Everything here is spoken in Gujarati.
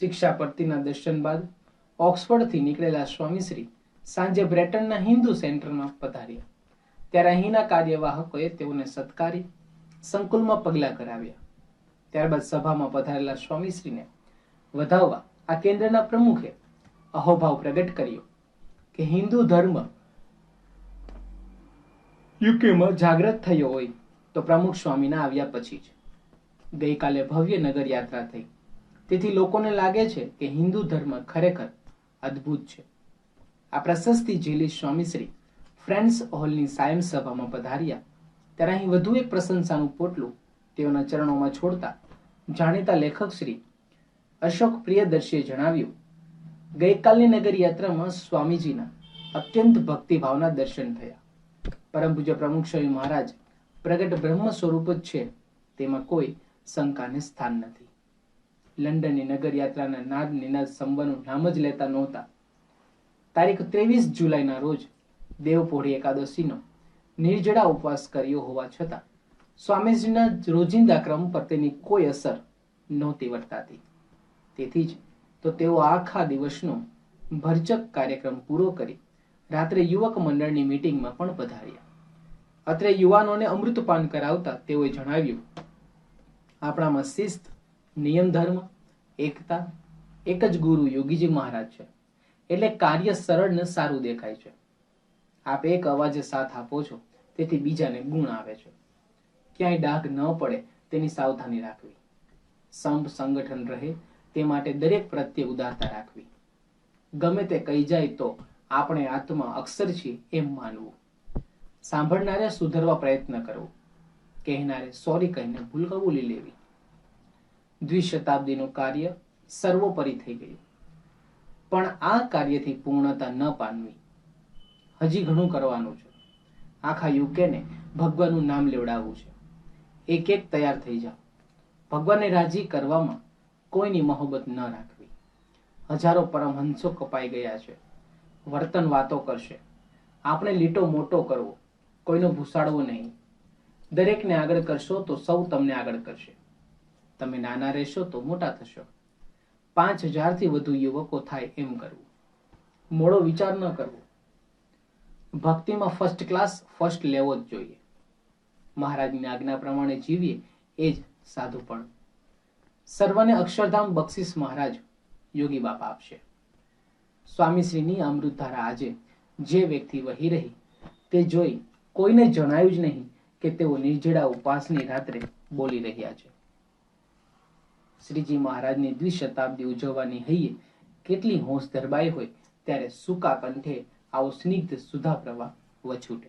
શિક્ષાપત્તિના દર્શન બાદ ઓક્સફર્ડથી નીકળેલા સ્વામીશ્રી સાંજે બ્રેટનના હિન્દુ સેન્ટરમાં પધાર્યા. ત્યારે અહીંના કાર્યવાહકોએ તેઓને સત્કારી સંકુલમાં પગલાં કરાવ્યા. ત્યારબાદ સભામાં પધારેલા સ્વામીશ્રીને વધાવવા આ કેન્દ્રના પ્રમુખે અહોભાવ પ્રગટ કર્યો કે હિન્દુ ધર્મ યુકેમાં જાગૃત થયો હોય તો પ્રમુખ સ્વામીના આવ્યા પછી જ. ગઈકાલે ભવ્ય નગર યાત્રા થઈ, તેથી લોકોને લાગે છે કે હિન્દુ ધર્મ ખરેખર અદ્ભુત છે. આ પ્રશસ્તિ જેલી સ્વામીશ્રી ફ્રેન્ડ્સ હોલની સાયમ સભામાં પધાર્યા ત્યારે અહીં વધુ એક પ્રશંસાનું પોટલું તેઓના ચરણોમાં છોડતા જાણીતા લેખક શ્રી અશોક પ્રિયદર્શીએ જણાવ્યું, ગઈકાલની નગર યાત્રામાં સ્વામીજીના અત્યંત ભક્તિભાવના દર્શન થયા. પરમ પૂજ્ય પ્રમુખ સ્વામી મહારાજ પ્રગટ બ્રહ્મ સ્વરૂપ જ છે, તેમાં કોઈ શંકાને સ્થાન નથી. લંડનની નગર યાત્રાના નાદ નિનાદ સંવનું નામ જ લેતા નહોતા. તારીખ 23 જુલાઈના રોજ દેવપોઢી એકાદશીનો નિર્જળા ઉપવાસ કર્યો હોવા છતાં સ્વામીજીના રોજિંદા ક્રમ પર તેની કોઈ અસર નહોતી વર્તાતી. તેથી જ તો તેઓ આખા દિવસનો ભરચક કાર્યક્રમ પૂરો કરી રાત્રે યુવક મંડળની મીટિંગમાં પણ પધાર્યા. અત્રે યુવાનોને અમૃતપાન કરાવતા તેઓએ જણાવ્યું, આપણામાં શિસ્ત, નિયમ ધર્મ, એકતા, એક જ ગુરુ યોગીજી મહારાજ છે, એટલે કાર્ય સરળ ને સારું દેખાય છે. આપ એક અવાજે સાથ આપો છો, તેથી બીજાને ગુણ આવે છે. ક્યાંય ડાઘ ન પડે તેની સાવધાની રાખવી, સંપ સંગઠન રહે તે માટે દરેક પ્રત્યે ઉદારતા રાખવી, ગમે તે કહી જાય તો આપણે આત્મા અક્ષર છીએ એમ માનવું, સાંભળનારે સુધરવા પ્રયત્ન કરવો, કહેનારે સોરી કહીને ભૂલ કબૂલી લેવી. દ્વિશતાબ્દીનું કાર્ય સર્વોપરી થઈ ગયું, પણ આ કાર્યથી પૂર્ણતા ન પામવી. હજી ઘણું કરવાનું છે. આખા યુકેને ભગવાનનું નામ લેવડાવવું છે. એક એક તૈયાર થઈ જાઓ. ભગવાનને રાજી કરવામાં કોઈની મોહબ્બત ન રાખવી. હજારો પરમહંસો કપાઈ ગયા છે. વર્તન વાતો કરશે, આપણે લીટો મોટો કરવો, કોઈનો ભૂસાડવો નહીં. દરેકને આગળ કરશો તો સૌ તમને આગળ કરશે. તમે નાના રહેશો તો મોટા થશો. 5000થી વધુ યુવકો થાય એમ કરવું. મોડો વિચાર ન કરવો. ભક્તિમાં ફર્સ્ટ ક્લાસ ફર્સ્ટ લેવો જ જોઈએ. મહારાજની આજ્ઞા પ્રમાણે જીવીએ એ જ સાધુપણ. સર્વને અક્ષરધામ બક્ષિસ મહારાજ યોગી બાપા આપશે. સ્વામીશ્રીની અમૃતધારા આજે જે વ્યક્તિ વહી રહી તે જોઈ કોઈને જણાયું જ નહીં કે તેઓ નિર્જળા ઉપવાસની રાત્રે બોલી રહ્યા છે. શ્રીજી મહારાજની દ્વિશતાબ્દી ઉજવવાની હૈયે કેટલી હોંશ ધરબાઈ હોય ત્યારે સૂકા કંઠે આવો સ્નિગ્ધ સુધા પ્રવાહ વછૂટે.